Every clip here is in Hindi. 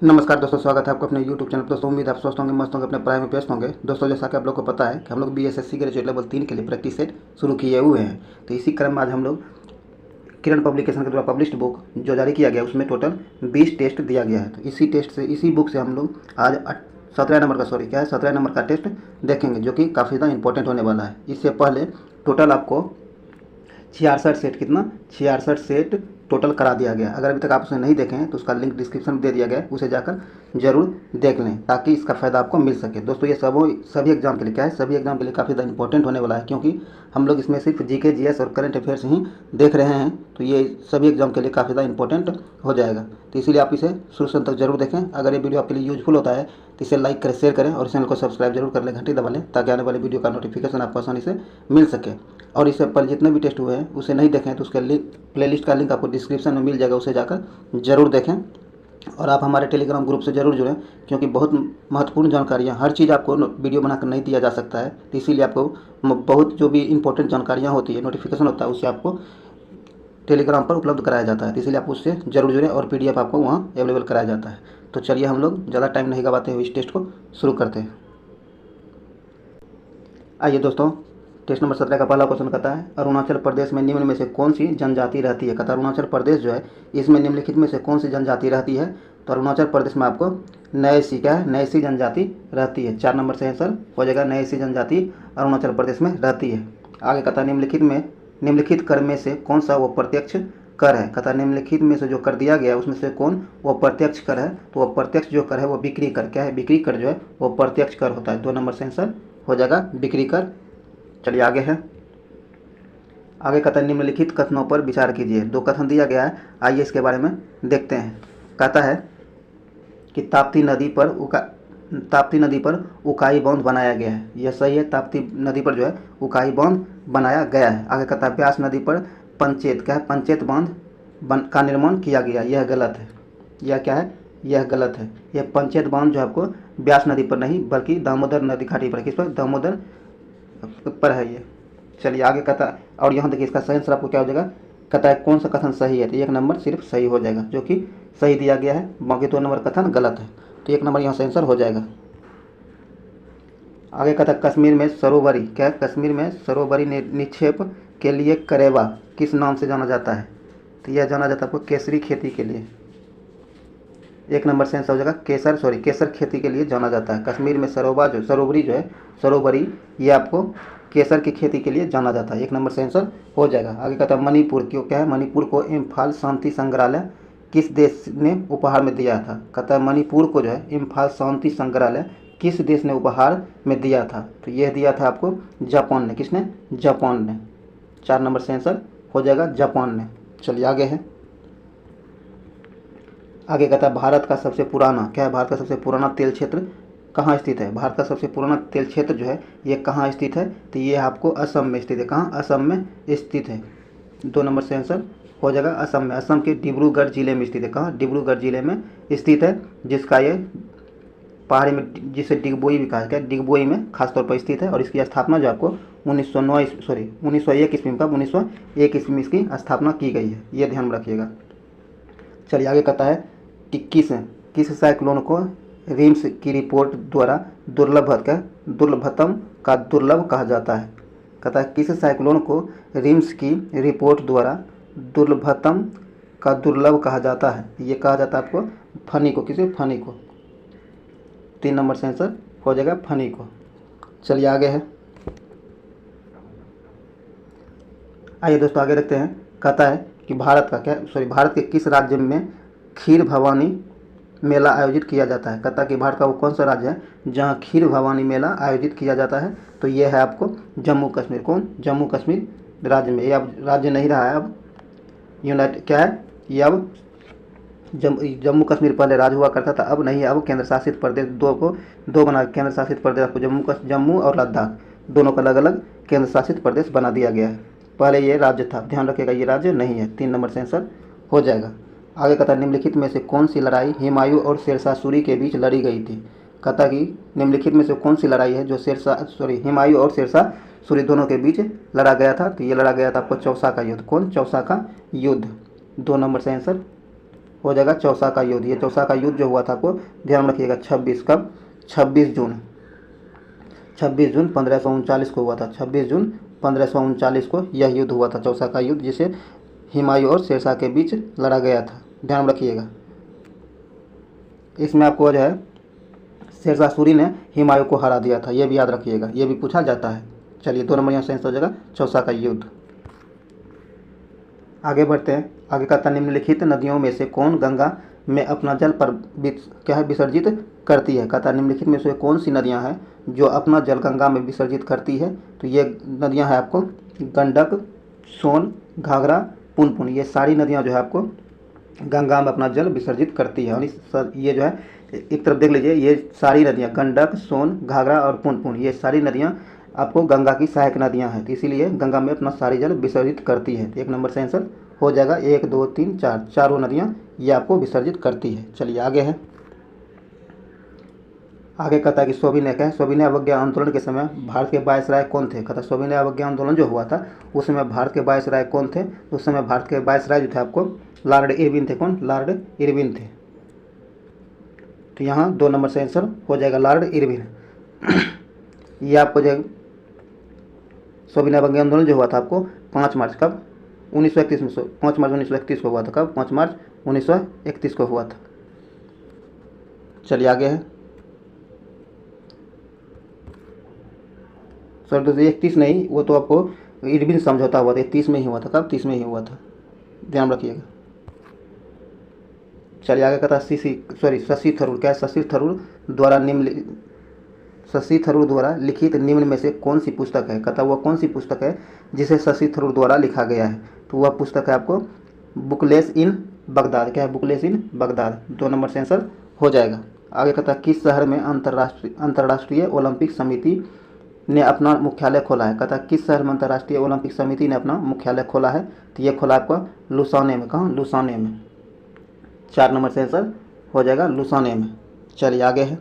नमस्कार दोस्तों, स्वागत है आपको अपने YouTube चैनल पर। दोस्तों उम्मीद है आप स्वस्थ होंगे, मस्त होंगे, अपने पढ़ाई में व्यस्त होंगे। दोस्तों जैसा कि आप लोग को पता है कि हम लोग BSSC ग्रेजुएट लेवल 3 के लिए प्रैक्टिस सेट शुरू किए हुए हैं। तो इसी क्रम में आज हम लोग किरण पब्लिकेशन के द्वारा पब्लिश्ड बुक जो जारी किया गया उसमें टोटल 20 टेस्ट दिया गया है। तो इसी बुक से हम लोग आज 17 नंबर का टेस्ट देखेंगे, जो कि काफ़ी ज़्यादा इंपॉर्टेंट होने वाला है। इससे पहले टोटल आपको 66 सेट टोटल करा दिया गया। अगर अभी तक आप उसे नहीं देखें हैं तो उसका लिंक डिस्क्रिप्शन में दे दिया गया है, उसे जाकर जरूर देख लें ताकि इसका फ़ायदा आपको मिल सके। दोस्तों ये सभी एग्जाम के लिए क्या है, सभी एग्जाम के लिए काफ़ी ज़्यादा इंपॉर्टेंट होने वाला है, क्योंकि हम लोग इसमें सिर्फ GK GS और करंट अफेयर्स ही देख रहे हैं। तो ये सभी एग्जाम के लिए काफ़ी ज़्यादा इंपॉर्टेंट हो जाएगा। तो इसीलिए आप इसे शुरू से अंत तक जरूर देखें। अगर ये वीडियो आपके लिए यूजफुल होता है तो इसे लाइक करें, शेयर करें और चैनल को सब्सक्राइब जरूर कर लें, घंटी दबा लें, ताकि आने वाले वीडियो का नोटिफिकेशन आपको आसानी से मिल सके। और इससे पहले जितने भी टेस्ट हुए हैं उसे नहीं देखें तो उसके प्लेलिस्ट का लिंक आपको डिस्क्रिप्शन में मिल जाएगा, उसे जाकर जरूर देखें। और आप हमारे टेलीग्राम ग्रुप से जरूर जुड़ें, क्योंकि बहुत महत्वपूर्ण जानकारियाँ, हर चीज़ आपको वीडियो बनाकर नहीं दिया जा सकता है। तो इसीलिए आपको बहुत जो भी इंपॉर्टेंट जानकारियाँ होती है, नोटिफिकेशन होता है, उसे आपको टेलीग्राम पर उपलब्ध कराया जाता है। तो इसीलिए आप उससे जरूर जुड़ें और PDF आपको वहाँ अवेलेबल कराया जाता है। तो चलिए हम लोग ज़्यादा टाइम नहीं गवाते हुए इस टेस्ट को शुरू करते हैं। आइए दोस्तों, टेस्ट नंबर 17 का पहला क्वेश्चन कहता है, अरुणाचल प्रदेश में निम्न में से कौन सी जनजाति रहती है। कहता है अरुणाचल प्रदेश जो है इसमें निम्नलिखित में से कौन सी जनजाति रहती है। तो अरुणाचल प्रदेश में आपको नैसी जनजाति रहती है। 4 नंबर से आंसर हो जाएगा, नैसी जनजाति अरुणाचल प्रदेश में रहती है। आगे कहता है निम्नलिखित कर में से कौन सा वो प्रत्यक्ष कर है। कहता है निम्नलिखित में से जो कर दिया गया उसमें से कौन वो प्रत्यक्ष कर है। तो वो प्रत्यक्ष जो कर है वो बिक्री कर। क्या है? बिक्री कर जो है वो प्रत्यक्ष कर होता है। 2 नंबर से आंसर हो जाएगा बिक्री कर। चलिए आगे है। आगे कहता है निम्नलिखित कथनों पर विचार कीजिए। 2 कथन दिया गया है, आइए इसके बारे में देखते हैं। कहता है कि ताप्ती नदी पर उकाई बांध बनाया गया है। यह सही है, ताप्ती नदी पर जो है उकाई बांध बनाया गया है। आगे कहता है ब्यास नदी पर पंचेत बांध का निर्माण किया गया। यह गलत है। यह क्या है? यह गलत है। यह पंचेत बांध जो आपको ब्यास नदी पर नहीं बल्कि दामोदर नदी घाटी पर, किस पर? दामोदर पर है ये। चलिए आगे कहता है, और यहाँ देखिए इसका सही आंसर आपको क्या हो जाएगा। कहता है कौन सा कथन सही है। तो 1 नंबर सिर्फ सही हो जाएगा, जो कि सही दिया गया है, बाकी 2 नंबर कथन गलत है। तो 1 नंबर यहाँ से आंसर हो जाएगा। आगे कहता है कश्मीर में सरोवरी निक्षेप के लिए करेवा किस नाम से जाना जाता है। तो यह जाना जाता है आपको केसरी खेती के लिए। 1 नंबर से आंसर हो जाएगा केसर खेती के लिए जाना जाता है। कश्मीर में सरोवरी ये आपको केसर की खेती के लिए जाना जाता है। 1 नंबर से आंसर हो जाएगा। आगे कहता है मणिपुर क्यों क्या है, मणिपुर को इम्फाल शांति संग्रहालय किस देश ने उपहार में दिया था। कहता है मणिपुर को जो है इम्फाल शांति संग्रहालय किस देश ने उपहार में दिया था। तो यह दिया था आपको जापान ने। किसने? जापान ने। 4 नंबर से आंसर हो जाएगा जापान ने। चलिए आगे है। आगे कहता है भारत का सबसे पुराना तेल क्षेत्र कहाँ स्थित है। भारत का सबसे पुराना तेल क्षेत्र जो है ये कहाँ स्थित है। तो ये आपको असम में स्थित है। कहाँ? असम में स्थित है। 2 नंबर से आंसर हो जाएगा असम में। असम के डिब्रूगढ़ जिले में स्थित है। कहाँ? डिब्रूगढ़ जिले में स्थित है, जिसका ये पहाड़ी में, जिसे डिगबोई भी कहा जाता है, डिगबोई में खासतौर पर स्थित है। और इसकी स्थापना जो आपको 1901 ईस्वी में इसकी स्थापना की गई है। ये ध्यान में रखिएगा। चलिए आगे कहता है कि किस साइक्लोन को रिम्स की रिपोर्ट द्वारा दुर्लभतम का दुर्लभ कहा जाता है। कहता है किस साइक्लोन को रिम्स की रिपोर्ट द्वारा दुर्लभतम का दुर्लभ कहा जाता है। ये कहा जाता है आपको फनी को। किसे? फनी को। 3 नंबर से आंसर हो जाएगा फनी को। चलिए आगे है। आइए दोस्तों आगे देखते हैं। कहता है कि भारत के किस राज्य में खीर भवानी मेला आयोजित किया जाता है। कहता है कि भारत का वो कौन सा राज्य है जहाँ खीर भवानी मेला आयोजित किया जाता है। तो ये है आपको जम्मू कश्मीर। कौन? जम्मू कश्मीर राज्य में। ये अब राज्य नहीं रहा है, अब यूनाइटेड क्या है ये, अब जम्मू कश्मीर पहले राज्य हुआ करता था, अब नहीं है, अब केंद्र शासित प्रदेश दो बना केंद्र शासित प्रदेश आपको जम्मू और लद्दाख दोनों का अलग अलग केंद्र शासित प्रदेश बना दिया गया है। पहले ये राज्य था, ध्यान रखिएगा, ये राज्य नहीं है। 3 नंबर से आंसर हो जाएगा। आगे कहता है निम्नलिखित में से कौन सी लड़ाई हुमायूं और शेरशाह सूरी के बीच लड़ी गई थी। कहता कि निम्नलिखित में से कौन सी लड़ाई है जो हुमायूं और शेरशाह सूरी दोनों के बीच लड़ा गया था। तो ये लड़ा गया था आपको चौसा का युद्ध। कौन? चौसा का युद्ध। 2 नंबर से आंसर हो जाएगा चौसा का युद्ध। ये चौसा का युद्ध जो हुआ था आपको ध्यान रखिएगा 26 कब, 26 जून 1539 को हुआ था। 26 जून 1539 को यह युद्ध हुआ था, चौसा का युद्ध, जिसे हुमायूं और शेरशाह के बीच लड़ा गया था। ध्यान रखिएगा। इसमें आपको जो है शेरशाह सूरी ने हुमायूं को हरा दिया था, ये भी याद रखिएगा, ये भी पूछा जाता है। चलिए 2 नंबर यहाँ से आंसर हो जाएगा चौसा का युद्ध। आगे बढ़ते हैं। आगे कहता निम्नलिखित नदियों में से कौन गंगा में अपना जल पर क्या है विसर्जित करती है। कहता निम्नलिखित में से कौन सी नदियां हैं जो अपना जल गंगा में विसर्जित करती है। तो ये नदियां हैं आपको गंडक, सोन, घाघरा, पुनपुन। ये सारी नदियां जो है आपको गंगा में अपना जल विसर्जित करती है। और ये जो है एक तरफ देख लीजिए, ये सारी नदियाँ गंडक, सोन, घाघरा और पुनपुन, ये सारी नदियाँ आपको गंगा की सहायक नदियाँ हैं, तो इसीलिए गंगा में अपना सारी जल विसर्जित करती है। तो 1 नंबर से आंसर हो जाएगा 1, 2, 3, 4, चारों नदियाँ ये आपको विसर्जित करती है। चलिए आगे है। आगे कहता है कि सविनय क्या है। सविनय अवज्ञा आंदोलन के समय भारत के वायसराय कौन थे। कहता सविनय अवज्ञा आंदोलन जो हुआ था उस समय भारत के वायसराय कौन थे। उस समय भारत के वायसराय जो थे आपको लॉर्ड इरविन थे। कौन? लॉर्ड इरविन थे। तो यहाँ 2 नंबर से आंसर हो जाएगा लॉर्ड इरविन। ये आपको जो सविनय अवज्ञा आंदोलन जो हुआ था आपको 5 मार्च कब 1931 में 5 मार्च 1931 को हुआ था। कब? 5 मार्च 1931 को हुआ था। चलिए आगे है। सर दोस्तों 31 नहीं, वो तो आपको इरविन समझौता हुआ था, 30 में ही हुआ था। कब? 30 में ही हुआ था, ध्यान रखिएगा। चलिए आगे कहता शशि थरूर क्या है। शशि थरूर द्वारा लिखित निम्न में से कौन सी पुस्तक है। कहता वह कौन सी पुस्तक है जिसे शशि थरूर द्वारा लिखा गया है। तो वह पुस्तक है आपको बुकलेस इन बगदाद। क्या है? बुकलेस इन बगदाद। 2 नंबर से आंसर हो जाएगा। आगे कहता किस शहर में अंतर्राष्ट्रीय ओलंपिक समिति ने अपना मुख्यालय खोला है। कहता किस शहर में अंतर्राष्ट्रीय ओलंपिक समिति ने अपना मुख्यालय खोला है। तो ये खोला आपका लुसाने में। कहाँ? लुसाने में। 4 नंबर से आंसर हो जाएगा लुसाने में। चलिए आगे है।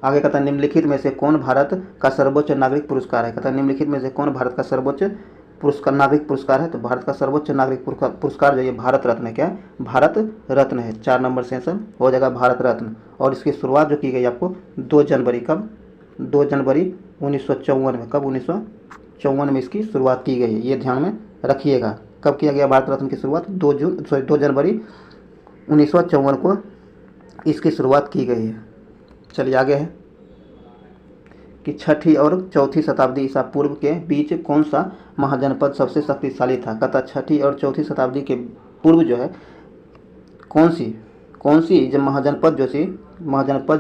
आगे कहता निम्नलिखित में से कौन भारत का सर्वोच्च नागरिक पुरस्कार है। कहता निम्नलिखित में से कौन भारत का सर्वोच्च नागरिक पुरस्कार है। तो भारत का सर्वोच्च नागरिक पुरस्कार जो ये भारत रत्न है। क्या है? भारत रत्न है। 4 नंबर से आंसर हो जाएगा भारत रत्न। और इसकी शुरुआत जो की गई आपको 2 जनवरी कब? 2 जनवरी 1954 में। कब? 1954 में इसकी शुरुआत की गई है, ये ध्यान में रखिएगा। कब किया गया भारत रत्न की शुरुआत? 2 जनवरी 1954 को इसकी शुरुआत की गई है। चलिए आगे है कि 6ठी और 4थी शताब्दी ईसा पूर्व के बीच कौन सा महाजनपद सबसे शक्तिशाली था। कहता 6ठी और 4थी शताब्दी के पूर्व जो है कौन सी जब महाजनपद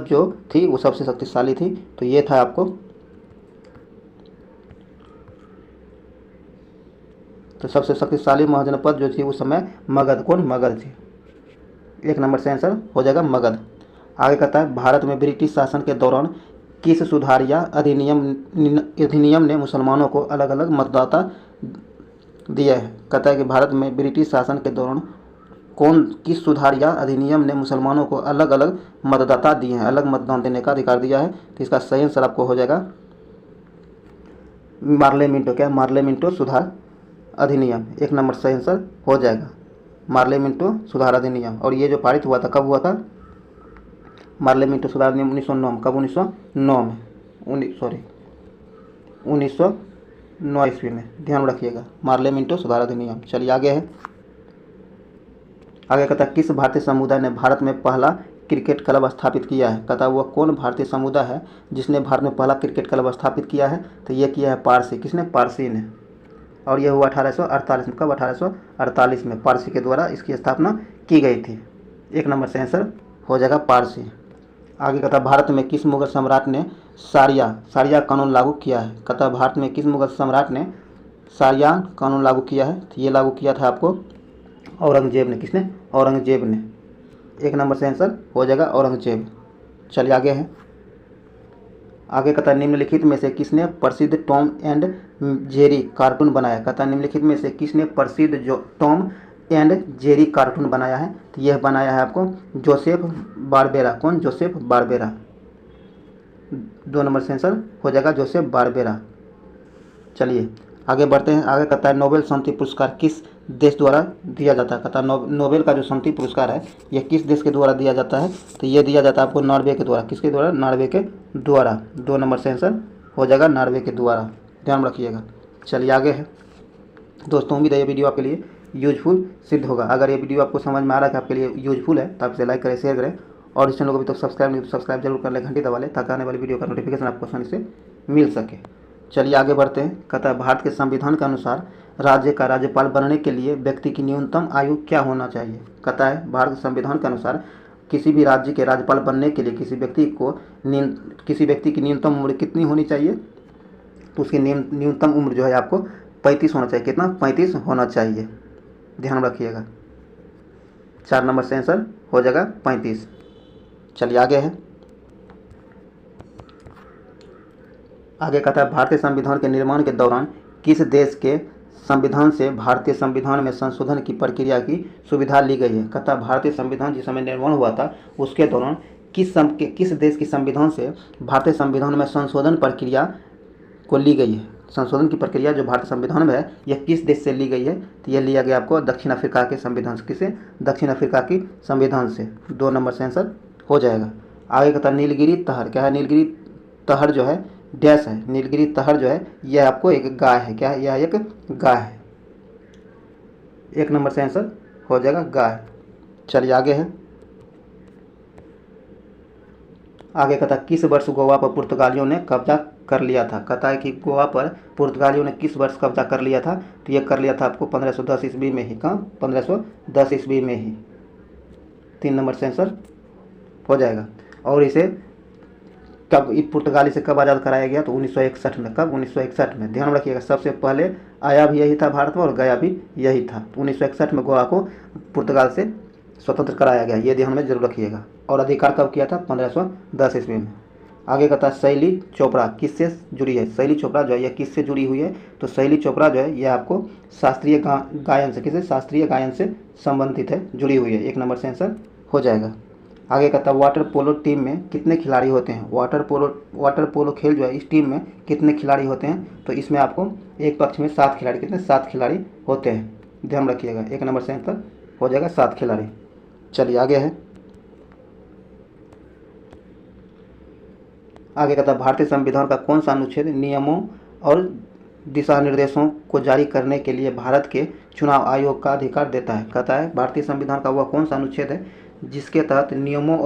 जो थी वो सबसे शक्तिशाली थी। तो ये था आपको, तो सबसे शक्तिशाली महाजनपद जो थी उस समय मगध। कौन? मगध थी। 1 नंबर से आंसर हो जाएगा मगध। आगे कहता है भारत में ब्रिटिश शासन के दौरान किस सुधार या अधिनियम ने मुसलमानों को अलग अलग मतदाता दिया है। कहता है कि भारत में ब्रिटिश शासन के दौरान किस सुधार या अधिनियम ने मुसलमानों को अलग अलग मतदाता दिए हैं, अलग मतदान देने का अधिकार दिया है। तो इसका सही आंसर आपको हो जाएगा मार्ले मिंटो। क्या? मार्ले मिंटो सुधार अधिनियम। 1 नंबर सही आंसर हो जाएगा मार्ले मिंटो सुधार अधिनियम। और ये जो पारित हुआ था कब हुआ था? मार्ले मिंटो सुधार अधिनियम 1909 में। कब? 1909 में। 1909 ईस्वी में। ध्यान रखिएगा मार्ले मिंटो सुधार अधिनियम। चलिए आगे है। आगे कहता है किस भारतीय समुदाय ने भारत में पहला क्रिकेट क्लब स्थापित किया है। कहता वह कौन भारतीय समुदाय है जिसने भारत में पहला क्रिकेट क्लब स्थापित किया है। तो ये किया है पारसी। किसने? पारसी ने। और यह हुआ 1848 में। कब? 1848 में पारसी के द्वारा इसकी स्थापना की गई थी। 1 नंबर से आंसर हो जाएगा पारसी। आगे कहता भारत में किस मुगल सम्राट ने सारिया कानून लागू किया है। कहता भारत में किस मुगल सम्राट ने सारिया कानून लागू किया है। तो ये लागू किया था आपको औरंगजेब ने। किसने? औरंगजेब ने। 1 नंबर से आंसर हो जाएगा औरंगजेब। चलिए आगे है। आगे कहता निम्नलिखित में से किसने प्रसिद्ध टॉम एंड जेरी कार्टून बनाया। कहता निम्नलिखित में से किसने प्रसिद्ध जो टॉम एंड जेरी कार्टून बनाया है। तो यह बनाया है आपको जोसेफ बारबेरा। कौन? Joseph Barbera. 2 नंबर से आंसर हो जाएगा जोसेफ बारबेरा। चलिए आगे बढ़ते हैं। आगे कहता है नोबेल शांति पुरस्कार किस देश द्वारा दिया जाता है? कहता है नोबेल का जो शांति पुरस्कार है यह किस देश के द्वारा दिया जाता है? तो ये दिया जाता है आपको नॉर्वे के द्वारा। किसके द्वारा? नॉर्वे के द्वारा। 2 नंबर से आंसर हो जाएगा नॉर्वे के द्वारा, ध्यान रखिएगा। चलिए आगे है दोस्तों, उम्मीद है ये वीडियो आपके लिए यूजफुल सिद्ध होगा। अगर ये वीडियो आपको समझ में आ रहा है कि आपके लिए यूजफुल है तो आप इसे लाइक करें, शेयर करें, और इस चैनल को अभी तक सब्सक्राइब नहीं तो सब्सक्राइब जरूर कर लें, घंटी दबा लें, ताकि आने वाली वीडियो का नोटिफिकेशन आपको आसानी से मिल सके। चलिए आगे बढ़ते हैं। कहता है भारत के संविधान के अनुसार राज्य का राज्यपाल बनने के लिए व्यक्ति की न्यूनतम आयु क्या होना चाहिए? कहता है भारत के संविधान के अनुसार किसी भी राज्य के राज्यपाल बनने के लिए किसी व्यक्ति की न्यूनतम उम्र कितनी होनी चाहिए? तो उसकी न्यूनतम उम्र जो है आपको 35 होना चाहिए। कितना? 35 होना चाहिए, ध्यान रखिएगा। 4 नंबर से आंसर हो जाएगा 35। चलिए आगे है। आगे कहता है भारतीय संविधान के निर्माण के दौरान किस देश के संविधान से भारतीय संविधान में संशोधन की प्रक्रिया की सुविधा ली गई है? कहता है भारतीय संविधान जिस समय निर्माण हुआ था उसके दौरान किस देश की संविधान से भारतीय संविधान में संशोधन प्रक्रिया को ली गई है? संशोधन की प्रक्रिया जो भारतीय संविधान में है यह किस देश से ली गई है? तो यह लिया गया आपको दक्षिण अफ्रीका के संविधान से। किसे? दक्षिण अफ्रीका की संविधान से। 2 नंबर से आंसर हो जाएगा। आगे कहता है नीलगिरी तहर। क्या है? नीलगिरी तहर जो है डैश है। नीलगिरी तहर जो है यह आपको एक गाय है। क्या है? यह एक गाय है। 1 नंबर से आंसर हो जाएगा गाय। चलिए आगे है। आगे कहता है किस वर्ष गोवा पर पुर्तगालियों ने कब्जा कर लिया था? कहता है कि गोवा पर पुर्तगालियों ने किस वर्ष कब्जा कर लिया था? तो यह कर लिया था आपको 1510 ईस्वी में ही। कहाँ? 1510 ईस्वी में ही। 3 नंबर से आंसर हो जाएगा। और इसे कब पुर्तगाली से कब आज़ाद कराया गया? तो 1961 में। कब? 1961 में, ध्यान रखिएगा। सबसे पहले आया भी यही था भारत में और गया भी यही था। 1961 में गोवा को पुर्तगाल से स्वतंत्र कराया गया, ये ध्यान में जरूर रखिएगा। और अधिकार कब किया था? 1510 ईस्वी में। आगे कहता है शैली चोपड़ा किससे जुड़ी है? शैली चोपड़ा जो है यह किससे जुड़ी हुई है? तो शैली चोपड़ा जो है यह आपको शास्त्रीय गायन से, किसे? शास्त्रीय गायन से संबंधित है, जुड़ी हुई है। 1 नंबर से आंसर हो जाएगा। आगे कहता है वाटर पोलो टीम में कितने खिलाड़ी होते हैं? वाटर पोलो खेल जो है इस टीम में कितने खिलाड़ी होते हैं? तो इसमें आपको एक पक्ष में 7 खिलाड़ी, कितने? 7 खिलाड़ी होते हैं, ध्यान रखिएगा। 1 नंबर से आंसर हो जाएगा 7 खिलाड़ी। चलिए आगे है। आगे कहता है भारतीय संविधान का कौन सा अनुच्छेद नियमों और दिशा निर्देशों को जारी करने के लिए भारत के चुनाव आयोग का अधिकार देता है? कहता है भारतीय संविधान का वह कौन सा अनुच्छेद है जिसके तहत नियमों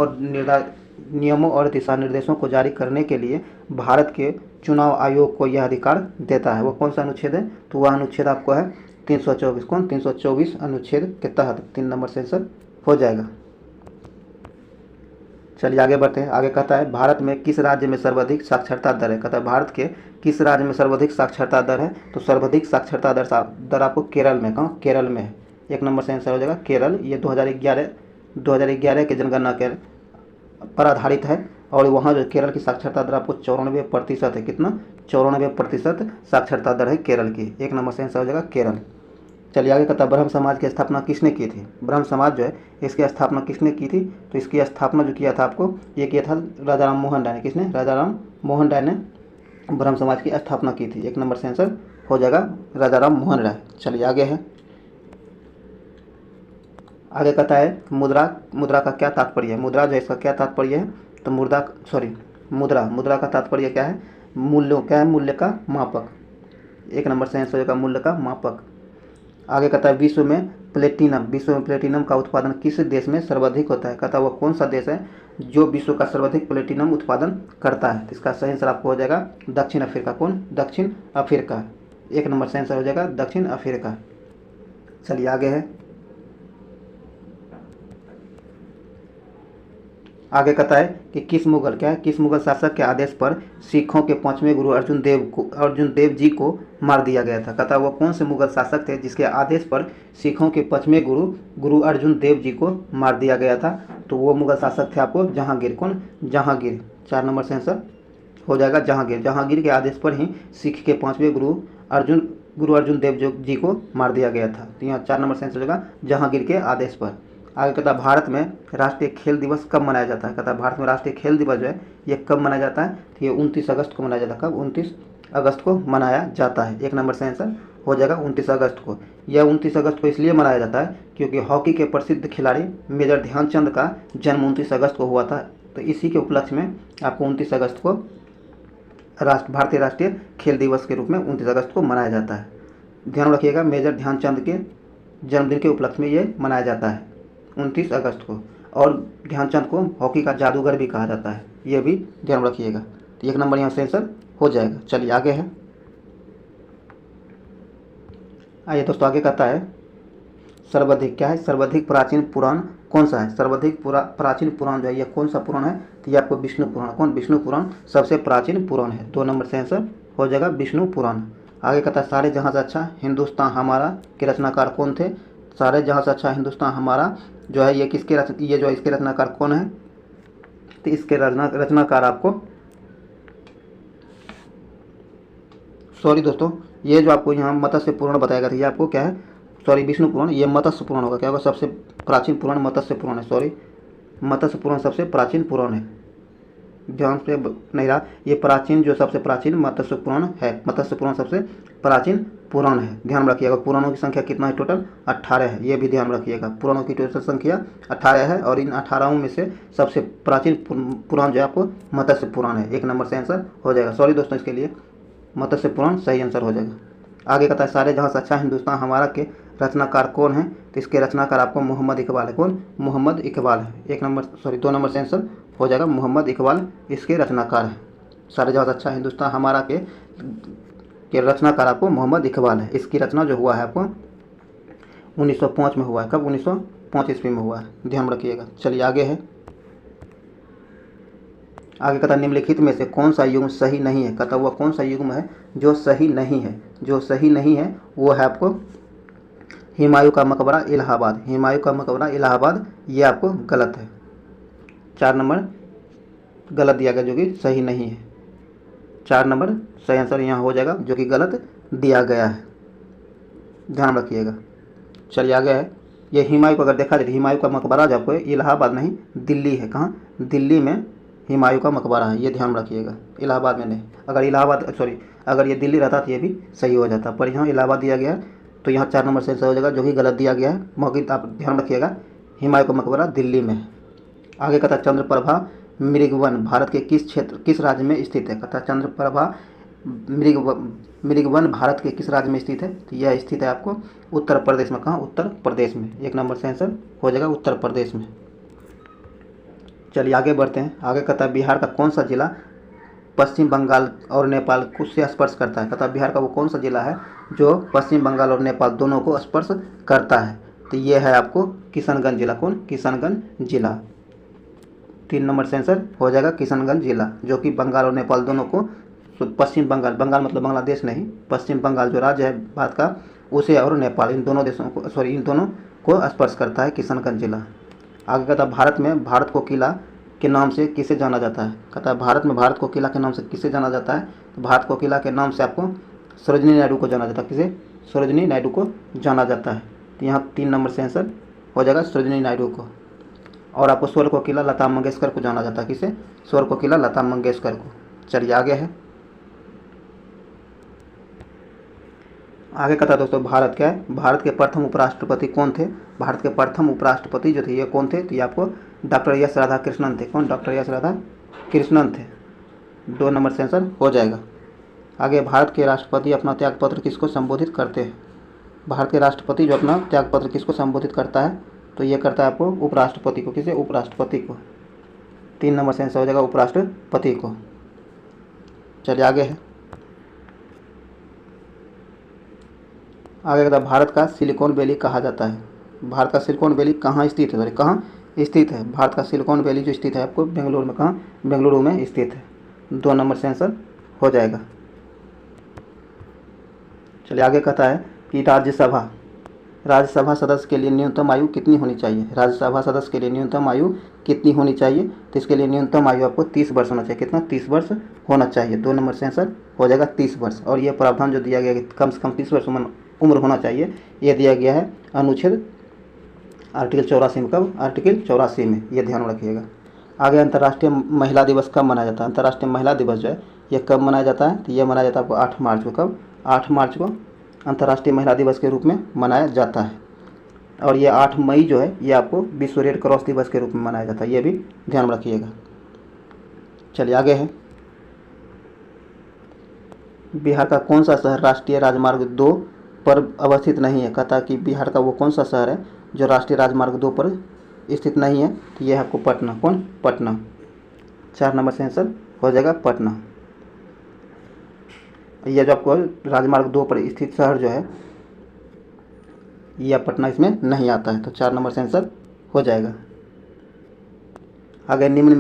और दिशा निर्देशों को जारी करने के लिए भारत के चुनाव आयोग को यह अधिकार देता है? वो कौन सा अनुच्छेद है? तो वह अनुच्छेद आपको है 324। कौन? 324 अनुच्छेद के तहत। 3 नंबर से आंसर हो जाएगा। चलिए आगे बढ़ते हैं। आगे कहता है भारत में किस राज्य में सर्वाधिक साक्षरता दर है? कहता है भारत के किस राज्य में सर्वाधिक साक्षरता दर है? तो सर्वाधिक साक्षरता दर आपको केरल में। कहाँ? केरल में है। 1 नंबर से आंसर हो जाएगा केरल। ये 2011 के जनगणना के पर आधारित है और वहाँ जो केरल की साक्षरता दर आपको 94% है। कितना? 94% साक्षरता दर है केरल की। 1 नंबर से आंसर हो जाएगा केरल। चलिए आगे कहता है ब्रह्म समाज की स्थापना किसने की थी? ब्रह्म समाज जो है इसकी स्थापना किसने की थी? तो इसकी स्थापना जो किया था आपको ये किया था राजा राम मोहन राय ने। किसने? राजा राम मोहन राय ने ब्रह्म समाज की स्थापना की थी। 1 नंबर से आंसर हो जाएगा राजा राम मोहन राय। चलिए आगे है। आगे कहता है मुद्रा का क्या तात्पर्य है? मुद्रा जो है इसका क्या तात्पर्य है? तो मुद्रा का तात्पर्य क्या है? क्या है? मूल्य का मापक। 1 नंबर से आंसर हो जाएगा मूल्य का मापक। आगे कहता है विश्व में प्लेटिनम का उत्पादन किस देश में सर्वाधिक होता है? कहता है वो कौन सा देश है जो विश्व का सर्वाधिक प्लेटिनम उत्पादन करता है? तो इसका सही आंसर आपको हो जाएगा दक्षिण अफ्रीका। कौन? दक्षिण अफ्रीका। 1 नंबर से आंसर हो जाएगा दक्षिण अफ्रीका। चलिए आगे है। आगे कहता है कि किस मुगल शासक के आदेश पर सिखों के 5वें गुरु अर्जुन देव जी को मार दिया गया था? कहता है वो कौन से मुगल शासक थे जिसके आदेश पर सिखों के 5वें गुरु अर्जुन देव जी को मार दिया गया था? तो वो मुगल शासक थे आपको जहांगीर। कौन? जहांगीर। 4 नंबर से आंसर हो जाएगा जहांगीर। जहांगीर के आदेश पर ही सिख के 5वें गुरु अर्जुन देव जी को मार दिया गया था। तो यहाँ 4 नंबर से आंसर हो जाएगा जहांगीर के आदेश पर। आगे कहता है भारत में राष्ट्रीय खेल दिवस कब मनाया जाता है? कहता है भारत में राष्ट्रीय खेल दिवस जो है ये कब मनाया जाता है? तो ये 29 अगस्त को मनाया जाता है। कब? 29 अगस्त को मनाया जाता है। 1 नंबर से आंसर हो जाएगा 29 अगस्त को। यह 29 अगस्त को इसलिए मनाया जाता है क्योंकि हॉकी के प्रसिद्ध खिलाड़ी मेजर ध्यानचंद का जन्म 29 अगस्त को हुआ था। तो इसी के उपलक्ष्य में आपको 29 अगस्त को भारतीय राष्ट्रीय खेल दिवस के रूप में 29 अगस्त को मनाया जाता है। ध्यान रखिएगा, मेजर ध्यानचंद के जन्मदिन के उपलक्ष्य में ये मनाया जाता है 29 अगस्त को। और ध्यानचंद को हॉकी का जादूगर भी कहा जाता है, ये भी ध्यान रखिएगा। तो 1 नंबर यहाँ से आंसर हो जाएगा। चलिए आगे है। आइए दोस्तों, आगे कहता है सर्वाधिक क्या है, सर्वाधिक प्राचीन पुराण कौन सा है। सर्वाधिक प्राचीन पुराण जो है, यह कौन सा पुराण है, तो ये आपको विष्णु पुराण। कौन? विष्णु पुराण सबसे प्राचीन पुराण है। 2 नंबर से आंसर हो जाएगा विष्णु पुराण। आगे कहता है सारे जहाँ से अच्छा हिंदुस्तान हमारा के रचनाकार कौन थे। सारे जहाँ से अच्छा हिंदुस्तान हमारा जो है, ये किसके ये जो इसके रचनाकार कौन है, तो इसके रचनाकार आपको, सॉरी दोस्तों, ये जो आपको यहाँ मत्स्य पुराण बताया गया था, ये आपको क्या है, सॉरी विष्णु पुराण, ये मत्स्य पुराण होगा। क्या होगा? सबसे प्राचीन पुराण मत्स्य पुराण है। सॉरी, मत्स्य पुराण सबसे प्राचीन पुराण है। ध्यान से नहीं रहा, ये प्राचीन जो सबसे प्राचीन मत्स्य पुराण है। मत्स्य पुराण सबसे प्राचीन पुराण है, ध्यान रखिएगा। पुराणों की संख्या कितना है? टोटल 18 है, ये भी ध्यान रखिएगा। पुराणों की टोटल संख्या 18 है और इन 18 में से सबसे प्राचीन पुराण जो है आपको मत्स्य पुराण है। 1 नंबर से आंसर हो जाएगा। सॉरी दोस्तों, इसके लिए मत्स्य पुराण सही आंसर हो जाएगा। आगे कहता है सारे जहाँ से अच्छा हिंदुस्तान हमारा के रचनाकार कौन है, तो इसके रचनाकार आपको मोहम्मद इकबाल है। कौन? मोहम्मद इकबाल है। 2 नंबर से आंसर हो जाएगा। मोहम्मद इकबाल इसके रचनाकार है। सारे जहाँ से अच्छा हिंदुस्तान हमारा के रचनाकार आपको मोहम्मद इकबाल है। इसकी रचना जो हुआ है आपको 1905 में हुआ है। कब? 1905 ईस्वी में हुआ है, ध्यान रखिएगा। चलिए आगे है। आगे कहता है निम्नलिखित में से कौन सा युग्म सही नहीं है। कहता हुआ कौन सा युग्म है जो सही नहीं है। जो सही नहीं है वो है आपको हुमायूं का मकबरा इलाहाबाद। हुमायूं का मकबरा इलाहाबाद ये आपको गलत है। 4 नंबर गलत दिया गया जो कि सही नहीं है। 4 नंबर सही आंसर यहाँ हो जाएगा जो कि गलत दिया गया है, ध्यान रखिएगा। चलिए आगे है। ये हुमायूं को अगर देखा जाए, हुमायूं का मकबरा जो आपको इलाहाबाद नहीं दिल्ली है। कहाँ? दिल्ली में हुमायूं का मकबरा है, ये ध्यान रखिएगा। इलाहाबाद में नहीं। अगर ये दिल्ली रहता तो ये भी सही हो जाता, पर यहाँ इलाहाबाद दिया गया है, तो यहाँ 4 नंबर से सही हो जाएगा जो कि गलत दिया गया है। मौखिक आप ध्यान रखिएगा, हुमायूं का मकबरा दिल्ली में है। आगे कहता है चंद्रप्रभा मृगवन भारत के किस राज्य में स्थित है। कहता है चंद्रप्रभा मृगवन भारत के किस राज्य में स्थित है, तो यह स्थित है आपको उत्तर प्रदेश में। कहाँ? उत्तर प्रदेश में। 1 नंबर से आंसर हो जाएगा उत्तर प्रदेश में। चलिए आगे बढ़ते हैं। आगे कहता है बिहार का कौन सा जिला पश्चिम बंगाल और नेपाल को से स्पर्श करता है। कहता है बिहार का वो कौन सा जिला है जो पश्चिम बंगाल और नेपाल दोनों को स्पर्श करता है, तो ये है आपको किशनगंज जिला। कौन? किशनगंज जिला। 3 नंबर से आंसर हो जाएगा किशनगंज जिला, जो कि बंगाल और नेपाल दोनों को, पश्चिम बंगाल, बंगाल मतलब बांग्लादेश नहीं, पश्चिम बंगाल जो राज्य है भारत का, उसे और नेपाल, इन दोनों देशों को, इन दोनों को स्पर्श करता है किशनगंज जिला। आगे कहता है भारत में भारत को किला के नाम से किसे जाना जाता है। कहता है भारत में भारत को किला के नाम से किसे जाना जाता है, तो भारत को किला के नाम से आपको सरोजिनी नायडू को जाना जाता है। किसे? सरोजिनी नायडू को जाना जाता है। तो यहाँ 3 नंबर से आंसर हो जाएगा सरोजिनी नायडू को। और आपको स्वर को किला लता मंगेशकर को जाना जाता है। किसे? स्वर को किला लता मंगेशकर को। चलिए आगे है। आगे कहता है दोस्तों भारत क्या है, भारत के प्रथम उपराष्ट्रपति कौन थे। भारत के प्रथम उपराष्ट्रपति जो थे ये कौन थे, तो ये आपको डॉक्टर एस राधाकृष्णन थे। कौन? डॉक्टर एस राधाकृष्णन थे। 2 नंबर से आंसर हो जाएगा। आगे भारत के राष्ट्रपति अपना त्यागपत्र किसको संबोधित करते हैं। भारत के राष्ट्रपति जो अपना त्यागपत्र किसको संबोधित करता है, तो ये करता है आपको उपराष्ट्रपति को। किसे? उपराष्ट्रपति को। 3 नंबर से आंसर हो जाएगा उपराष्ट्रपति को। चलिए आगे है। आगे कहता है भारत का सिलिकॉन वैली कहा जाता है। भारत का सिलिकॉन वैली कहाँ स्थित है, कहाँ स्थित है। भारत का सिलिकॉन वैली जो स्थित है आपको बेंगलुरु में। कहाँ? बेंगलुरु में स्थित है। 2 नंबर से आंसर हो जाएगा। चलिए आगे कहता है कि राज्यसभा सदस्य के लिए न्यूनतम आयु कितनी होनी चाहिए। राज्यसभा सदस्य के लिए न्यूनतम आयु कितनी होनी चाहिए, तो इसके लिए न्यूनतम आयु आपको 30 वर्ष होना चाहिए। कितना? 30 वर्ष होना चाहिए। 2 नंबर से आंसर हो जाएगा 30 वर्ष। और ये प्रावधान जो दिया गया है कि कम से कम 30 वर्ष उम्र होना चाहिए, ये दिया गया है अनुच्छेद आर्टिकल 84 में। कब? आर्टिकल 84 में, ये ध्यान रखिएगा। आगे अंतर्राष्ट्रीय महिला दिवस कब मनाया जाता है। अंतर्राष्ट्रीय महिला दिवस जो है ये कब मनाया जाता है, तो ये मनाया जाता है आपको 8 मार्च को। कब? 8 मार्च को अंतर्राष्ट्रीय महिला दिवस के रूप में मनाया जाता है। और ये 8 मई जो है ये आपको विश्व रेड क्रॉस दिवस के रूप में मनाया जाता है, ये भी ध्यान में रखिएगा। चलिए आगे है, बिहार का कौन सा शहर राष्ट्रीय राजमार्ग 2 पर अवस्थित नहीं है? कहता कि बिहार का वो कौन सा शहर है जो राष्ट्रीय राजमार्ग 2 पर स्थित नहीं है? तो ये है आपको पटना। कौन? पटना। 4 नंबर से आंसर हो जाएगा पटना। यह जो आपको राजमार्ग 2 पर स्थित शहर जो है यह पटना इसमें नहीं आता है, तो 4 नंबर से आंसर हो जाएगा। आगे, निम्न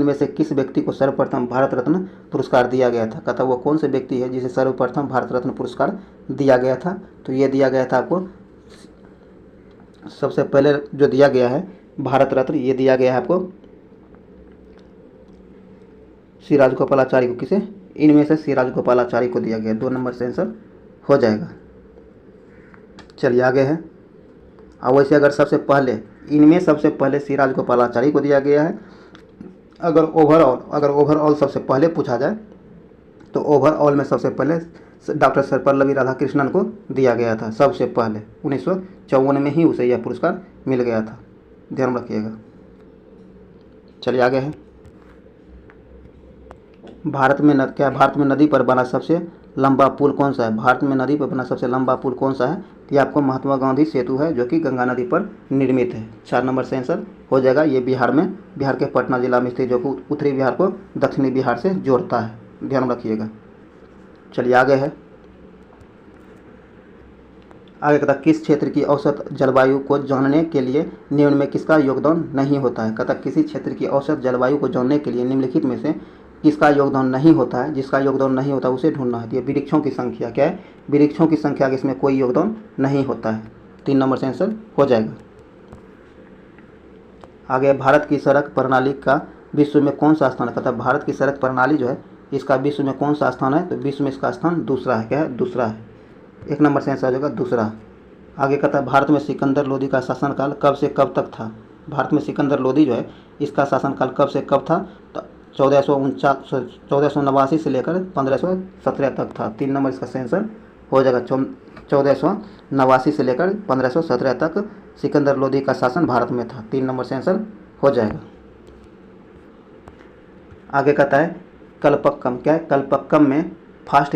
में से किस व्यक्ति को सर्वप्रथम भारत रत्न पुरस्कार दिया गया था? कहता वो कौन से व्यक्ति है जिसे सर्वप्रथम भारत रत्न पुरस्कार दिया गया था? तो ये दिया गया था आपको, सबसे पहले जो दिया गया है भारत रत्न, ये दिया गया है आपको श्री राजगोपालाचारी को। किसे? इनमें से श्री राजगोपालाचारी को दिया गया। 2 नंबर से आंसर हो जाएगा। चलिए आगे है, और वैसे अगर सबसे पहले इनमें सबसे पहले श्री राजगोपालाचारी को दिया गया है। अगर ओवरऑल सबसे पहले पूछा जाए तो ओवरऑल में सबसे पहले डॉक्टर सर्वपल्लवी राधाकृष्णन को दिया गया था। सबसे पहले 1954 में ही उसे यह पुरस्कार मिल गया था, ध्यान रखिएगा। चलिए आगे है, भारत में नदी पर बना सबसे लंबा पुल कौन सा है? भारत में नदी पर बना सबसे लंबा पुल कौन सा है? ये आपको महात्मा गांधी सेतु है जो कि गंगा नदी पर निर्मित है। 4 नंबर से आंसर हो जाएगा। ये बिहार के पटना जिला में स्थित, जो कि उत्तरी बिहार को दक्षिणी बिहार से जोड़ता है, ध्यान रखिएगा। चलिए आगे है, आगे कहता किस क्षेत्र की औसत जलवायु को जानने के लिए निम्न में किसका योगदान नहीं होता है? कहता किसी क्षेत्र की औसत जलवायु को जानने के लिए निम्नलिखित में से किसका योगदान नहीं होता है? जिसका योगदान नहीं होता उसे ढूंढना है। ये वृक्षों की संख्या क्या है? वृक्षों की संख्या के इसमें कोई योगदान नहीं होता है। 3 नंबर से आंसर हो जाएगा। आगे, भारत की सड़क प्रणाली का विश्व में कौन सा स्थान है? कहता भारत की सड़क प्रणाली जो है इसका विश्व में कौन सा स्थान है? तो विश्व में इसका स्थान दूसरा है। क्या है? दूसरा है। 1 नंबर से आंसर हो जाएगा दूसरा। आगे कहता है भारत में सिकंदर लोदी का शासनकाल कब से कब तक था? भारत में सिकंदर लोदी जो है इसका शासनकाल कब से कब था? तो 1489 से लेकर 1517 तक था। 3 नंबर इसका आंसर हो जाएगा। 1489 से लेकर 1517 तक सिकंदर लोदी का शासन भारत में था। 3 नंबर से आंसर हो जाएगा। आगे कहता है कल्पक्कम। क्या है? कल्पक्कम में फास्ट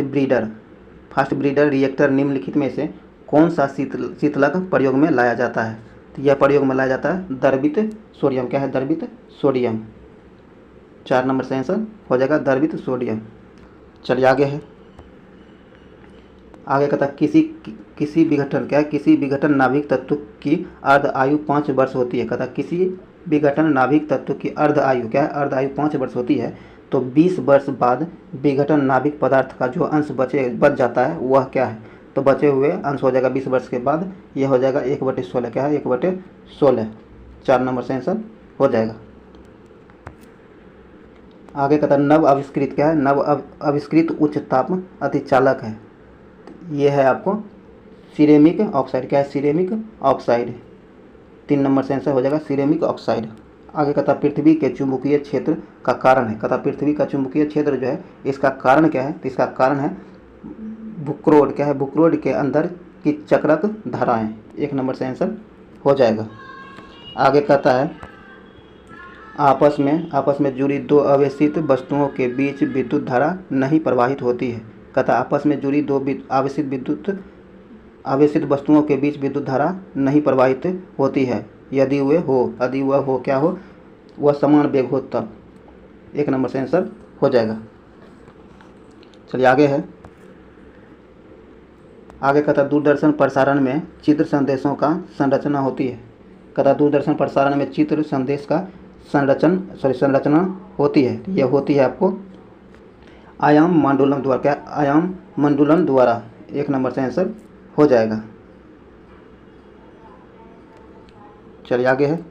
ब्रीडर रिएक्टर निम्नलिखित में से कौन सा शीतलक प्रयोग में लाया जाता है? तो यह प्रयोग में लाया जाता है द्रवित सोडियम। क्या है? द्रवित सोडियम। 4 नंबर से आंसर हो जाएगा द्रवित सोडियम। चलिए आगे है, आगे कहता है किसी विघटन। क्या है? किसी विघटन नाभिक तत्व की अर्ध आयु 5 वर्ष होती है। कहता है किसी विघटन नाभिक तत्व की अर्ध आयु, क्या है? अर्ध आयु 5 वर्ष होती है। तो 20 वर्ष बाद विघटन नाभिक पदार्थ का जो अंश बच जाता है वह क्या है? तो बचे हुए अंश हो जाएगा 20 वर्ष के बाद, यह हो जाएगा 1/16। क्या है? 1/16। 4 नंबर से आंसर हो जाएगा। आगे कहता है नव आविष्कृत। क्या है? नव आविष्कृत उच्च ताप अतिचालक है। ये है आपको सिरेमिक ऑक्साइड। क्या है? Ceramic oxide. 3 नंबर से आंसर हो जाएगा सिरेमिक ऑक्साइड। आगे कहता पृथ्वी के चुंबकीय क्षेत्र का कारण है। कहता पृथ्वी का चुंबकीय क्षेत्र जो है इसका कारण क्या है? तो इसका कारण है बुक्रोड। क्या है? बुक्रोड के अंदर की चक्राक धाराएं। 1 नंबर से आंसर हो जाएगा। आगे कहता है आपस में जुड़ी 2 आवेशित वस्तुओं के बीच विद्युत धारा नहीं प्रवाहित होती है। कहता आपस में जुड़ी 2 आवेशित वस्तुओं के बीच विद्युत धारा नहीं प्रवाहित होती है यदि वह हो क्या हो? वह समान वेग हो तब। 1 नंबर से आंसर हो जाएगा। चलिए आगे है, आगे कहता दूरदर्शन प्रसारण में चित्र संदेशों का संरचना होती है। कहता दूरदर्शन प्रसारण में चित्र संदेश का संरचना होती है। यह होती है आपको आयाम मंडूलम द्वारा। क्या? आयाम मंडूलन द्वारा। 1 नंबर से आंसर हो जाएगा। चलिए आगे है,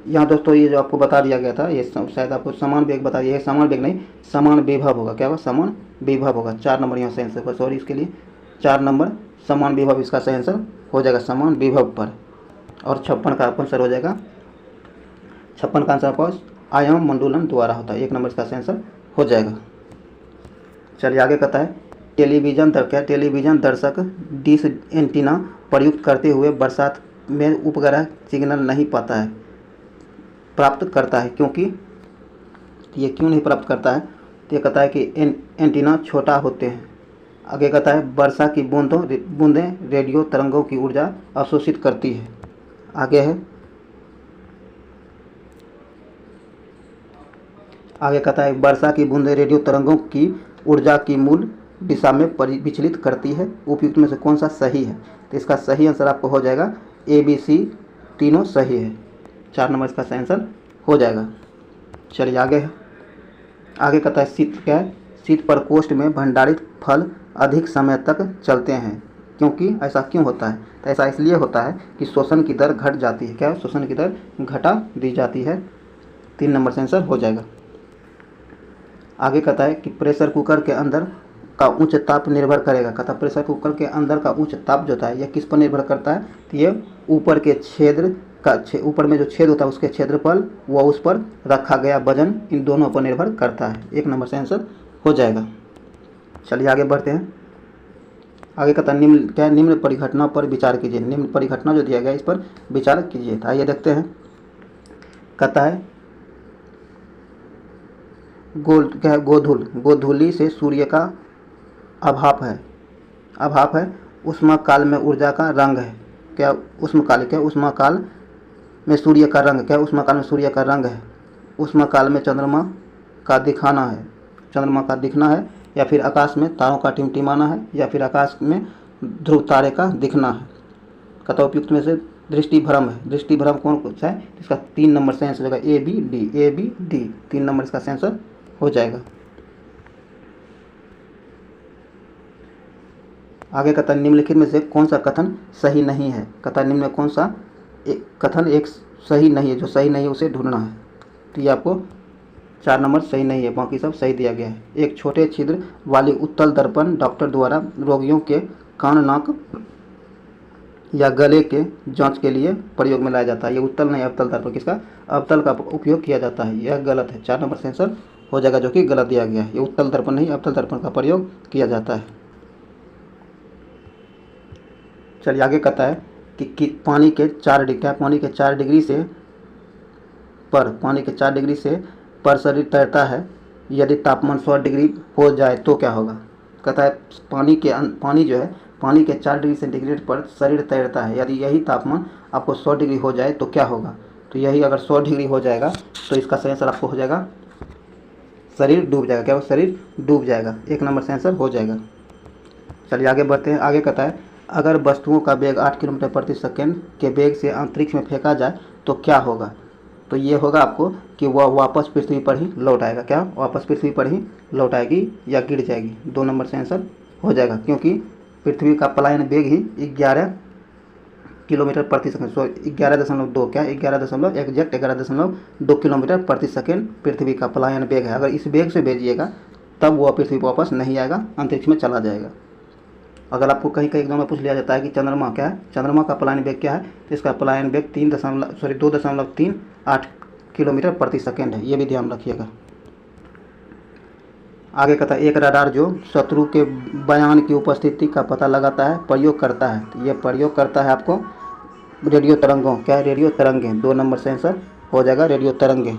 यहाँ दोस्तों ये जो आपको बता दिया गया था ये शायद आपको समान वेग बता दिया है। समान वेग नहीं, समान विभव होगा। क्या होगा? समान विभव होगा। 4 नंबर यहाँ से आंसर होगा। सॉरी, इसके लिए 4 नंबर समान विभव इसका सही आंसर हो जाएगा समान विभव पर। और 56 का आपका आंसर हो जाएगा, 56 का आंसर आपको आयाम मंडूलन द्वारा होता है। 1 नंबर इसका आंसर हो जाएगा। चलिए आगे कहता है टेलीविज़न दर्शक डिश एंटीना प्रयुक्त करते हुए बरसात में उपग्रह सिग्नल नहीं प्राप्त करता है, क्योंकि ये क्यों नहीं प्राप्त करता है? तो ये कहता है कि एंटीना छोटा होते हैं। आगे कहता है वर्षा की बूंदें रेडियो तरंगों की ऊर्जा अवशोषित करती है। आगे कहता है वर्षा की बूंदें रेडियो तरंगों की ऊर्जा की मूल दिशा में विचलित करती है। उपयुक्त में से कौन सा सही है? तो इसका सही आंसर आपको हो जाएगा ABC, तीनों सही है। 4 नंबर इसका सही आंसर हो जाएगा। चलिए आगे कहता है शीत प्रकोष्ठ में भंडारित फल अधिक समय तक चलते हैं, क्योंकि ऐसा क्यों होता है? तो ऐसा इसलिए होता है कि शोषण की दर घट जाती है। क्या? शोषण की दर घटा दी जाती है। 3 नंबर से आंसर हो जाएगा। आगे कहता है कि प्रेशर कुकर के अंदर का उच्च ताप निर्भर करेगा। कहता है प्रेशर कुकर के अंदर का उच्च ताप जो होता है यह किस पर निर्भर करता है? तो ये ऊपर में जो छेद होता है उसके क्षेत्रफल व उस पर रखा गया वजन, इन दोनों पर निर्भर करता है। 1 नंबर से आंसर हो जाएगा। चलिए आगे बढ़ते हैं। आगे कहता है निम्न परिघटना पर विचार कीजिए। निम्न परिघटना जो दिया गया इस पर विचार कीजिए। तो आइए देखते हैं। कहता है गोधूलि से सूर्य का अभाव है। उष्माकाल में ऊर्जा का रंग है। क्या? उष्माकाल में सूर्य का रंग है। उष्माकाल में चंद्रमा का दिखना है, या फिर आकाश में तारों का टिमटिमाना है, या फिर आकाश में ध्रुव तारे का दिखना है। कहता उपयुक्त में से दृष्टि भ्रम है। दृष्टि भ्रम कौन सा है? इसका 3 नंबर से आंसर हो जाएगा ABD। 3 नंबर इसका आंसर हो जाएगा। आगे कहता है निम्नलिखित में से कौन सा कथन सही नहीं है? कहता है निम्न में कौन सा कथन एक सही नहीं है? जो सही नहीं है उसे ढूंढना है। तो ये आपको 4 नंबर सही नहीं है, बाकी सब सही दिया गया है। एक छोटे छिद्र वाली उत्तल दर्पण डॉक्टर द्वारा रोगियों के कान, नाक या गले के जांच के लिए प्रयोग में लाया जाता है। ये उत्तल नहीं, अवतल दर्पण। किसका? अवतल का उपयोग किया जाता है। यह गलत है। 4 नंबर से आंसर हो जाएगा, जो कि गलत दिया गया है। ये उत्तल दर्पण नहीं, अवतल दर्पण का प्रयोग किया जाता है। चलिए आगे कहता है कि पानी के 4 डिग्री से पर शरीर तैरता है। यदि तापमान 100 डिग्री हो जाए तो क्या होगा? कहता है पानी के 4 डिग्री सेंटीग्रेड पर शरीर तैरता है। यदि यही तापमान आपको 100 डिग्री हो जाए तो क्या होगा? तो यही अगर 100 डिग्री हो जाएगा तो इसका सही आंसर आपको हो जाएगा शरीर डूब जाएगा। क्या? वो शरीर डूब जाएगा। 1 नंबर से आंसर हो जाएगा। चलिए आगे बढ़ते हैं। आगे कहता है अगर वस्तुओं का वेग 8 किलोमीटर प्रति सेकंड के वेग से अंतरिक्ष में फेंका जाए तो क्या होगा? तो ये होगा आपको कि वह वापस पृथ्वी पर ही लौट आएगा। क्या? वापस पृथ्वी पर ही लौट आएगी या गिर जाएगी। 2 नंबर से आंसर हो जाएगा, क्योंकि पृथ्वी का पलायन वेग ही 11 किलोमीटर प्रति सेकंड 11.2 किलोमीटर प्रति सेकंड पृथ्वी का पलायन वेग है। अगर इस वेग से भेजिएगा तब वह पृथ्वी पर वापस नहीं आएगा, अंतरिक्ष में चला जाएगा। अगर आपको कहीं एग्जाम में पूछ लिया जाता है कि चंद्रमा क्या है, चंद्रमा का पलायन वेग क्या है, तो इसका पलायन वेग 2.38 किलोमीटर प्रति सेकंड है। ये भी ध्यान रखिएगा। आगे कहता है एक रडार जो शत्रु के बयान की उपस्थिति का पता लगाता है प्रयोग करता है। तो ये प्रयोग करता है आपको रेडियो तरंगों। क्या है? रेडियो तरंगें। 2 नंबर से आंसर हो जाएगा रेडियो तरंगें।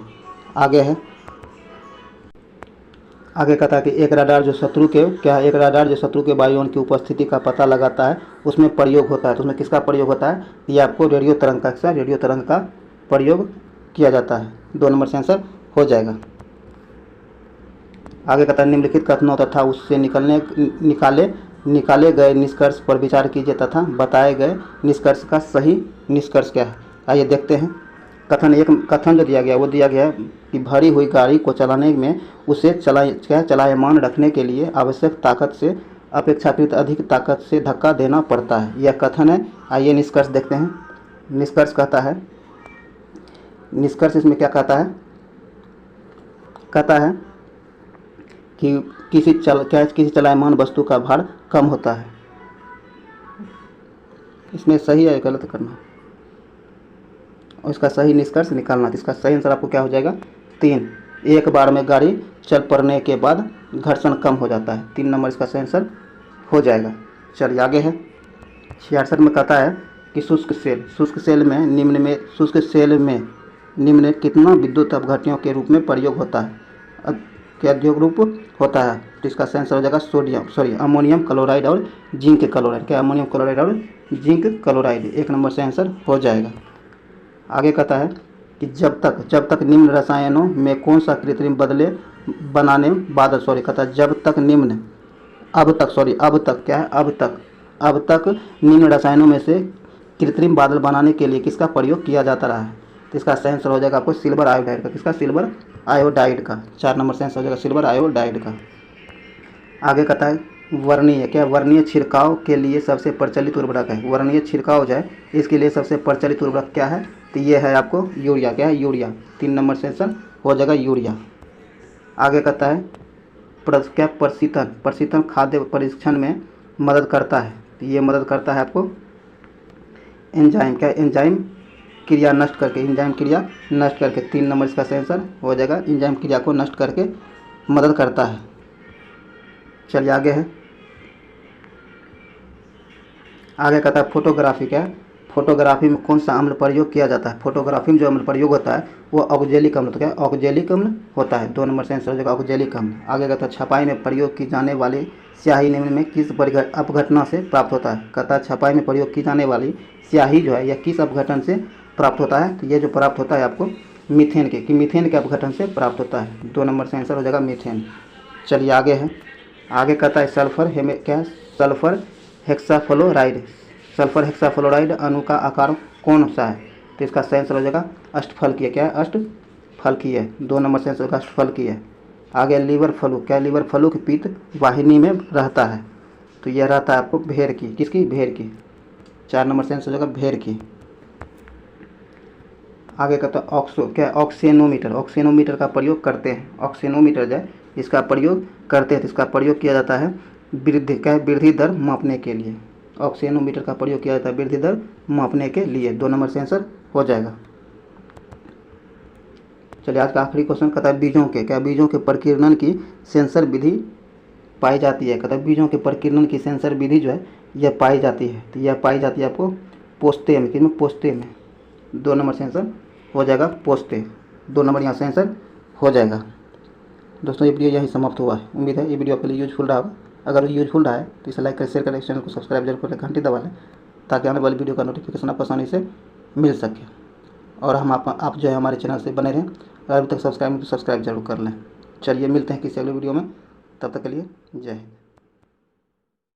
आगे कहता है कि एक रडार जो शत्रु के वायुयान की उपस्थिति का पता लगाता है उसमें प्रयोग होता है। तो उसमें किसका प्रयोग होता है? ये आपको रेडियो तरंग का प्रयोग किया जाता है। 2 नंबर से आंसर हो जाएगा। आगे कहता है निम्नलिखित कथनों तथा उससे निकाले गए निष्कर्ष पर विचार कीजिए तथा बताए गए निष्कर्ष का सही निष्कर्ष क्या है। आइए देखते हैं। कथन जो दिया गया वो दिया गया है कि भरी हुई गाड़ी को चलाने में उसे चलायमान रखने के लिए आवश्यक ताकत से अपेक्षाकृत अधिक ताकत से धक्का देना पड़ता है। यह कथन है। आइए निष्कर्ष देखते हैं। निष्कर्ष इसमें क्या कहता है कि किसी चलायमान वस्तु का भार कम होता है। इसमें सही है गलत करना और इसका सही निष्कर्ष निकालना। इसका सही आंसर आपको क्या हो जाएगा? 3। एक बार में गाड़ी चल पड़ने के बाद घर्षण कम हो जाता है। 3 नंबर इसका सही आंसर हो जाएगा। चलिए आगे है 66 में कहता है कि शुष्क सेल में निम्न कितना विद्युत अपघटनों के रूप में प्रयोग होता है? क्या रूप होता है? तो इसका सही आंसर हो जाएगा अमोनियम क्लोराइड और जिंक क्लोराइड। क्या अमोनियम क्लोराइड और जिंक क्लोराइड। 1 नंबर से आंसर हो जाएगा। आगे कहता है कि जब तक निम्न रसायनों में कौन सा कृत्रिम कहता है जब तक निम्न रसायनों में से कृत्रिम बादल बनाने के लिए किसका प्रयोग किया जाता रहा है? तो इसका सही आंसर हो जाएगा आपको सिल्वर आयोडाइड का। किसका? सिल्वर आयोडाइड का। 4 नंबर से आंसर हो जाएगा सिल्वर आयोडाइड का। आगे कहता है वर्णीय छिड़काव के लिए सबसे प्रचलित उर्वरक है? वर्णीय छिड़काव जो है इसके लिए सबसे प्रचलित उर्वरक क्या है? तो ये है आपको यूरिया। क्या है? यूरिया। 3 नंबर से आंसर हो जाएगा यूरिया। आगे कहता है प्रशीतन खाद्य परीक्षण में मदद करता है? तो ये मदद करता है आपको एंजाइम। क्या? एंजाइम क्रिया नष्ट करके। 3 नंबर इसका सही आंसर हो जाएगा एंजाइम क्रिया को नष्ट करके मदद करता है। चलिए आगे है आगे कहता है फोटोग्राफी। क्या है? फोटोग्राफी में कौन सा अम्ल प्रयोग किया जाता है? फोटोग्राफी में जो अम्ल प्रयोग होता है वो ऑक्जेलिक अम्ल। तो क्या? ऑक्जेलिक अम्ल होता है। 2 नंबर से आंसर हो जाएगा ऑक्जेलिक अम्ल। आगे कहता है छपाई में प्रयोग की जाने वाली स्याही निम्न में किस अपघटना से प्राप्त होता है? कहता है छपाई में प्रयोग की जाने वाली स्याही जो है यह किस अपघटन से प्राप्त होता है? तो ये जो प्राप्त होता है आपको मीथेन के अपघटन से प्राप्त होता है। 2 नंबर से आंसर हो जाएगा मीथेन। चलिए आगे है आगे कहता है सल्फर हेक्साफ्लोराइड अणु का आकार कौन सा है? तो इसका सही आंसर हो जाएगा अष्टफलकीय। क्या है? अष्टफलकीय। 2 नंबर से आंसर होगा अष्टफलकीय। आगे लीवर फ्लू। क्या? लीवर फ्लू की पित्त वाहिनी में रहता है? तो यह रहता है आपको भेड़ की। किसकी? भेड़ की। 4 नंबर से आंसर हो जाएगा भेड़ की। आगे कहता है ऑक्सीनोमीटर का प्रयोग करते हैं। ऑक्सीनोमीटर जो है इसका प्रयोग करते हैं तो इसका प्रयोग किया जाता है वृद्धि दर मापने के लिए। ऑक्सीनोमीटर का प्रयोग किया जाता है वृद्धि दर मापने के लिए। 2 नंबर से आंसर हो जाएगा। चलिए आज का आखिरी क्वेश्चन कहता है बीजों के प्रकीर्णन की सेंसर विधि पाई जाती है? कहता है बीजों के प्रकीर्णन की सेंसर विधि जो है यह पाई जाती है। तो यह पाई जाती है आपको पोस्ते में। पोस्ते में। 2 नंबर से आंसर हो जाएगा पोस्ते। 2 नंबर यहाँ से आंसर हो जाएगा। दोस्तों ये वीडियो यहीं समाप्त हुआ है। उम्मीद है ये वीडियो आपके लिए यूजफुल रहा होगा। अगर यूजफुल रहा है तो इसे लाइक करें, शेयर करें, चैनल को सब्सक्राइब जरूर करें, घंटी दबा लें ताकि आने वाली वीडियो का नोटिफिकेशन आपको आसानी से मिल सके। और आप जो है हमारे चैनल से बने रहें। अगर अभी तक सब्सक्राइब नहीं तो सब्सक्राइब जरूर कर लें। चलिए मिलते हैं किसी अगले वीडियो में। तब तक के लिए जय हिंद।